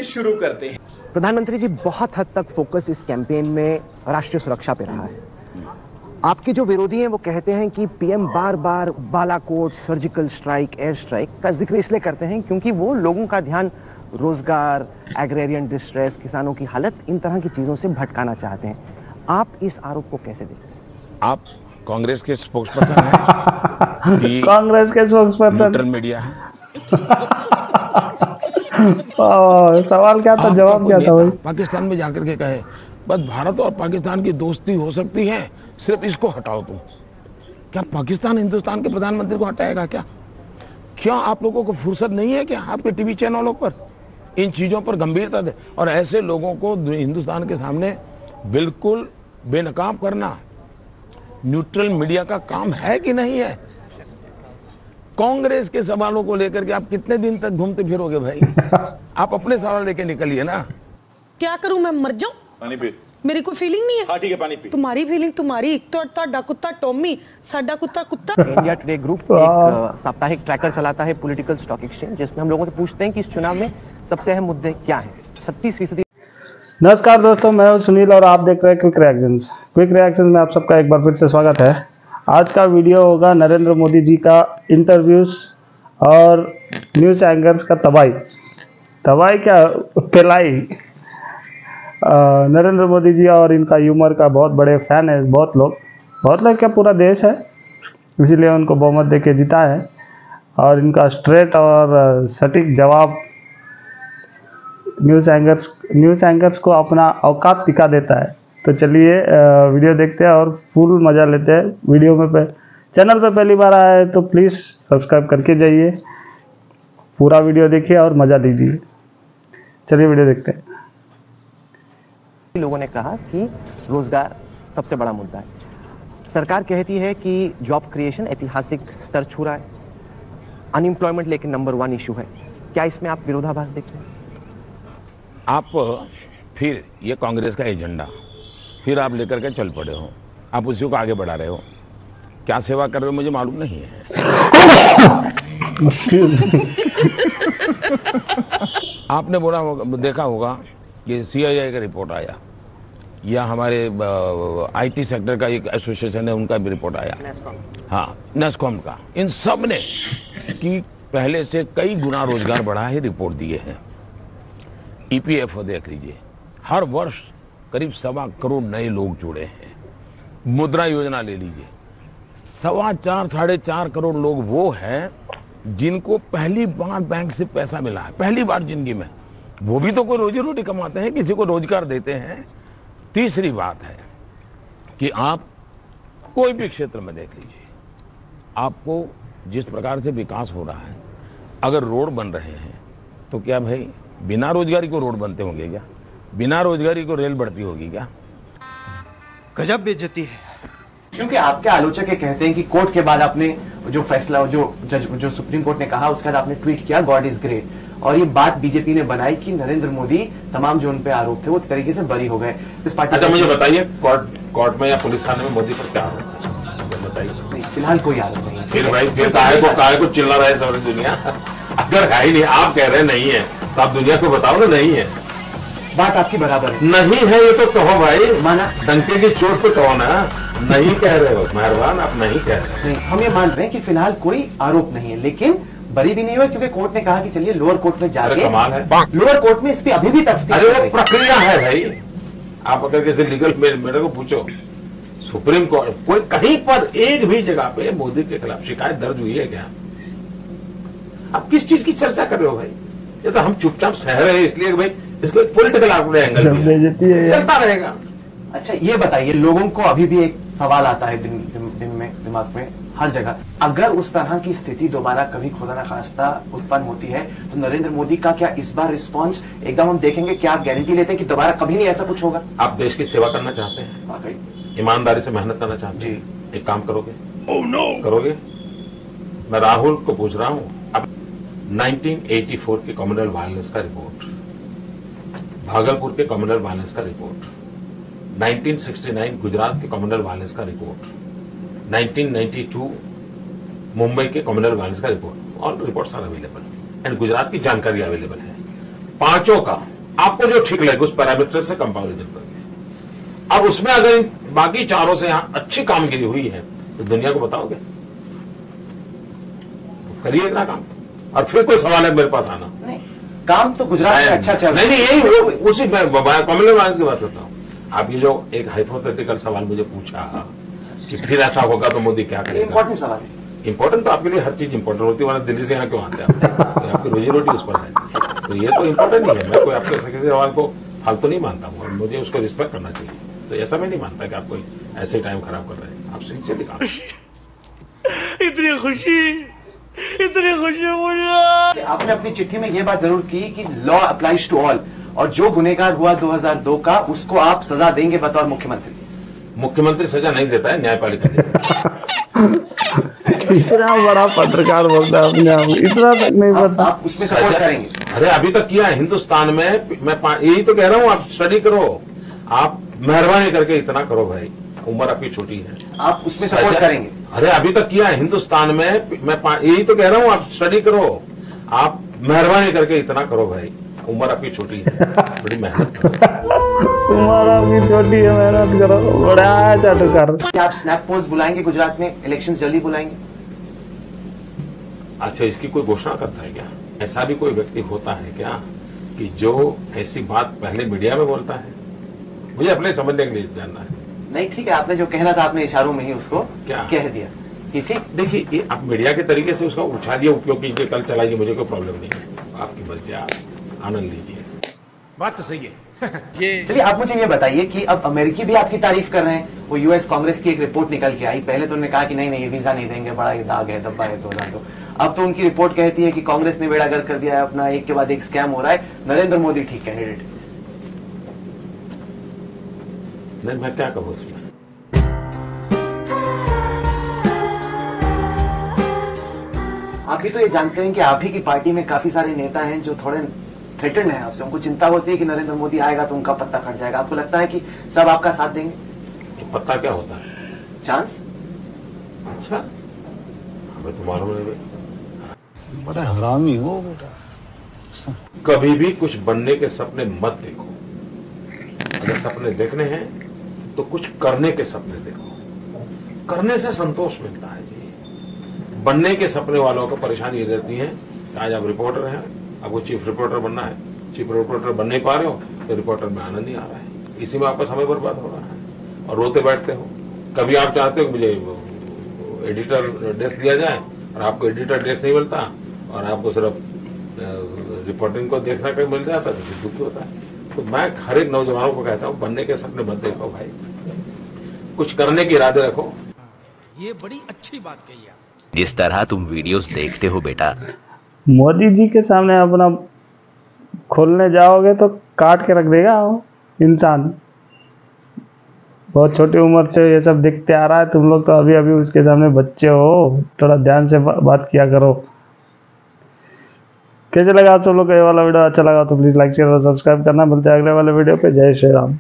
शुरू करते हैं। प्रधानमंत्री जी, बहुत हद तक फोकस इस कैंपेन में राष्ट्रीय सुरक्षा पे रहा है। आपके जो विरोधी हैं वो कहते हैं कि पीएम बार बार Balakot, surgical strike, air strike का जिक्र इसलिए करते हैं क्योंकि वो लोगों का ध्यान रोजगार, एग्रेरियन डिस्ट्रेस, किसानों की हालत, इन तरह की चीजों से भटकाना चाहते हैं। आप इस आरोप को कैसे देखते हैं? आप कांग्रेस के स्पोक्सपर्सन हैं कि कांग्रेस के स्पोक्सपर्सन न्यूट्रल मीडिया है? सवाल क्या था, जवाब क्या था भाई? पाकिस्तान में जाकर के कहे बस भारत और पाकिस्तान की दोस्ती हो सकती है, सिर्फ इसको हटाओ तुम। क्या पाकिस्तान हिंदुस्तान के प्रधानमंत्री को हटाएगा क्या? क्या आप लोगों को फुर्सत नहीं है क्या आपके टीवी चैनलों पर इन चीजों पर गंभीरता दे? और ऐसे लोगों को हिंदुस्तान के सामने बिल्कुल बेनकाब करना न्यूट्रल मीडिया का काम है कि नहीं है? कांग्रेस के सवालों को लेकर के आप कितने दिन तक घूमते फिरोगे भाई? आप अपने सवाल लेके निकलिए ना। क्या करूं मैं, मर जाऊं? पानी पी। मेरी कोई फीलिंग नहीं है। हाँ ठीक है, पानी पी। तुम्हारी फीलिंग तुम्हारी, ਤੁਹਾਡਾ कुत्ता टॉमी, साडा कुत्ता कुत्ता। इंडिया टुडे ग्रुप एक साप्ताहिक ट्रैकर चलाता है पॉलिटिकल स्टॉक एक्सचेंज, जिसमें हम लोगों से पूछते हैं कि इस चुनाव में सबसे अहम मुद्दे क्या हैं। 36%। नमस्कार दोस्तों, मैं हूं सुनील और आप देख रहे हैं क्विक रिएक्शंस। क्विक रिएक्शंस में आप सबका एक बार फिर से स्वागत है। आज का वीडियो होगा नरेंद्र मोदी जी का इंटरव्यूज और न्यूज़ एंकर्स का तबाही क्या पिलाई। नरेंद्र मोदी जी और इनका ह्यूमर का बहुत बड़े फैन है बहुत लोग क्या पूरा देश है, इसीलिए उनको बहुमत देके जीता है। और इनका स्ट्रेट और सटीक जवाब न्यूज़ एंकर्स को अपना औकात दिखा देता है। तो चलिए वीडियो देखते हैं और फुल मज़ा लेते हैं। वीडियो में चैनल पे पहली बार आया है तो प्लीज़ सब्सक्राइब करके जाइए, पूरा वीडियो देखिए और मज़ा लीजिए। चलिए वीडियो देखते हैं। लोगों ने कहा कि रोजगार सबसे बड़ा मुद्दा है। सरकार कहती है कि जॉब क्रिएशन ऐतिहासिक स्तर छू रहा है, अनएम्प्लॉयमेंट लेकिन नंबर 1 इशू है। क्या इसमें आप विरोधाभास देखते हैं? आप फिर ये कांग्रेस का एजेंडा फिर आप लेकर के चल पड़े हो, आप उसी को आगे बढ़ा रहे हो। क्या सेवा कर रहे हो मुझे मालूम नहीं है। आपने बोला होगा, देखा होगा कि CII का रिपोर्ट आया या हमारे IT सेक्टर का एक एसोसिएशन है उनका भी रिपोर्ट आया, हाँ नेस्कॉम का। इन सब ने कि पहले से कई गुना रोजगार बढ़ा है, रिपोर्ट दिए हैं। EPFO देख लीजिए, हर वर्ष करीब 1.25 करोड़ नए लोग जुड़े हैं। मुद्रा योजना ले लीजिए, 4.25-4.5 करोड़ लोग वो हैं जिनको पहली बार बैंक से पैसा मिला है, पहली बार जिंदगी में। वो भी तो कोई रोजी रोटी कमाते हैं, किसी को रोजगार देते हैं। तीसरी बात है कि आप कोई भी क्षेत्र में देख लीजिए, आपको जिस प्रकार से विकास हो रहा है, अगर रोड बन रहे हैं तो क्या भाई बिना रोजगारी को रोड बनते होंगे क्या? बिना रोजगारी को रेल बढ़ती होगी क्या? गजब बेइज्जती है। क्योंकि आपके आलोचक ये कहते हैं कि कोर्ट के बाद आपने जो फैसला जो सुप्रीम कोर्ट ने कहा उसके बाद आपने ट्वीट किया गॉड इज ग्रेट, और ये बात बीजेपी ने बनाई कि नरेंद्र मोदी तमाम जो उन पे आरोप थे वो तरीके से बरी हो गए इस पार्टी। अच्छा मुझे बताइए, कोर्ट में या पुलिस थाने में मोदी पर क्या आरोप है? बताइए। फिलहाल कोई आरोप नहीं है। फिर भाई फिर काहे को चिल्ला रहा है सारी दुनिया? अगर है ही नहीं, आप कह रहे नहीं है तो आप दुनिया को बताओ ना नहीं है। बात आपकी बराबर है। नहीं है ये तो कहो भाई, माना डंके की चोट पे कहो ना। नहीं कह रहे हो, मेहरबान आप नहीं कह रहे। नहीं, हम ये मान रहे हैं कि फिलहाल कोई आरोप नहीं है, लेकिन बरी भी नहीं हुआ क्योंकि कोर्ट ने कहा कि चलिए लोअर कोर्ट में जाके। कमाल है, लोअर कोर्ट में इसकी अभी भी तफ्तीश। अरे वो प्रक्रिया है भाई। आप अगर किसी लीगल मेरे को पूछो, सुप्रीम कोर्ट कोई कहीं पर एक भी जगह पे मोदी के खिलाफ शिकायत दर्ज हुई है क्या? आप किस चीज की चर्चा कर रहे हो भाई? ये तो हम चुपचाप सह रहे हैं इसलिए भाई इसको एक पॉलिटिकल एंगल चलता रहेगा। अच्छा ये बताइए, लोगों को अभी भी एक सवाल आता है दिन में दिमाग में हर जगह, अगर उस तरह की स्थिति दोबारा कभी खुदा न खास्ता उत्पन्न होती है तो नरेंद्र मोदी का क्या इस बार रिस्पांस एकदम हम देखेंगे? क्या आप गारंटी लेते हैं कि दोबारा कभी नहीं ऐसा कुछ होगा? आप देश की सेवा करना चाहते हैं, वाकई ईमानदारी से मेहनत करना चाहते हैं, जी एक काम करोगे? करोगे? मैं राहुल को पूछ रहा हूं, अब 1984 के कॉमनवेल्थ वायलेंस का रिपोर्ट, भागलपुर के कॉमनवेल्थ वायलेंस का रिपोर्ट, 1969 गुजरात के कॉमनवेल्थ वायलेंस का रिपोर्ट, 1992 मुंबई के कॉमनवेल्थ वायलेंस का report, all reports are available and Gujarat की जानकारी अवेलेबल है। पांचों का आपको जो ठीक लगे उस पैरामीटर से कंपैरिजन करेंगे। अब उसमें अगर बाकी चारों से यहां अच्छी कामगिरी हुई है तो दुनिया को बताओगे, करिए इतना काम, और फिर कोई सवाल है मेरे पास आना। नहीं, काम तो गुजरात में अच्छा चल रहा है। नहीं, यही उसी कॉमन की बात करता हूँ। आप ये जो एक हाइपोथेटिकल सवाल मुझे पूछा कि फिर ऐसा होगा तो मोदी क्या करेगा, इंपॉर्टेंट सवाल है। इंपॉर्टेंट तो आपके लिए हर चीज इंपॉर्टेंट होती है, वरना दिल्ली से यहाँ क्यों आते हैं तो आपकी रोजी रोटी उस पर है, तो ये तो इंपॉर्टेंट ही है। मैं कोई आपके किसी सवाल को फालतू नहीं मानता हूँ और मुझे उसको रिस्पेक्ट करना चाहिए। तो ऐसा मैं नहीं मानता कि आप कोई ऐसे टाइम खराब कर रहे हैं, आप सही से भी काम। इतनी खुशी मुझे। आपने अपनी चिट्ठी में यह बात जरूर की कि लॉ अप्लाइज टू ऑल, और जो गुनहगार हुआ 2002 का उसको आप सजा देंगे बतौर मुख्यमंत्री। मुख्यमंत्री सजा नहीं देता है, न्यायपालिका देता है। इतना बड़ा पत्रकार बोलता है अपने आप, इतना तक नहीं पता। आप उसमें सपोर्ट करेंगे? अरे अभी तक किया है हिंदुस्तान में, मैं यही तो कह रहा हूँ, आप स्टडी करो, आप मेहरबानी करके इतना करो भाई, उम्र आपकी छोटी है, आप उसमें सपोर्ट करेंगे? अरे अभी तक किया है हिंदुस्तान में, मैं यही तो कह रहा हूँ, आप स्टडी करो, आप मेहरबानी करके इतना करो भाई, उम्र आपकी छोटी है, बड़ी मेहनत करो। तुम्हारा भी छोटी है, मेहनत करो, बड़ा है चाटुकार। क्या आप स्नैप पोल्स बुलाएंगे गुजरात में? इलेक्शंस जल्दी बुलाएंगे? अच्छा, इसकी कोई घोषणा करता है क्या? ऐसा भी कोई व्यक्ति होता है क्या कि जो ऐसी बात पहले मीडिया में बोलता है? मुझे अपने समझने के लिए जानना है। नहीं, ठीक है, आपने जो कहना था आपने इशारों में ही उसको क्या कह दिया कि ठीक। देखिए, ये आप मीडिया के तरीके से उसका उछालिए, उपयोग कीजिए, कल चलाइए, मुझे कोई प्रॉब्लम नहीं है, आपकी मर्जी, आप आनंद लीजिए। बात तो सही है। चलिए, आप मुझे ये बताइए कि अब अमेरिकी भी आपकी तारीफ कर रहे हैं। वो यूएस कांग्रेस की एक रिपोर्ट निकल के आई, पहले तो उन्होंने कहा कि नहीं नहीं, ये वीजा नहीं देंगे, बड़ा ये दाग है, धब्बा है 2002। अब तो उनकी रिपोर्ट कहती है कि कांग्रेस ने बेड़ा गर्क कर दिया है अपना, एक के बाद एक स्कैम हो रहा है, नरेंद्र मोदी ठीक कैंडिडेट। नहीं, मैं क्या कहूँ इसमें? आप भी तो ये जानते हैं कि आप ही की पार्टी में काफी सारे नेता हैं जो थोड़े थ्रेटन्ड हैं आपसे, उनको चिंता होती है कि नरेंद्र मोदी आएगा तो उनका पत्ता कट जाएगा। आपको लगता है कि सब आपका साथ देंगे? तो पत्ता क्या होता है? चांस? अच्छा, हमें तो मालूम नहीं। बड़ा हरामी हो बेटा। कभी भी कुछ बनने के सपने मत देखो, अगर सपने देखने हैं तो कुछ करने के सपने देखो, करने से संतोष मिलता है जी। बनने के सपने वालों को परेशानी रहती है कि आज आप रिपोर्टर हैं, आपको चीफ रिपोर्टर बनना है, चीफ रिपोर्टर बन नहीं पा रहे हो तो रिपोर्टर में आनंद नहीं आ रहा है, इसी में आपका समय बर्बाद हो रहा है और रोते बैठते हो। कभी आप चाहते हो मुझे एडिटर डेस्क दिया जाए और आपको एडिटर डेस्क नहीं मिलता और आपको सिर्फ रिपोर्टिंग को देखना कहीं मिल जाता तो फिर दुखी होता है। तो मैं हर एक नौजवानों को कहता हूँ, बनने के सपने मत देखो भाई, कुछ करने के इरादे रखो। ये बड़ी अच्छी बात कही आप। जिस तरह तुम वीडियोस देखते हो बेटा, मोदी जी के सामने अपना खोलने जाओगे तो काट के रख देगा वो इंसान। बहुत छोटी उम्र से ये सब दिखते आ रहा है, तुम लोग तो अभी अभी उसके सामने बच्चे हो, थोड़ा ध्यान से बात किया करो। कैसे लगा आप सब लोग को ये वाला वीडियो? अच्छा लगा तो प्लीज़ लाइक शेयर और सब्सक्राइब करना। मिलते हैं अगले वाले वीडियो पे। जय श्री राम।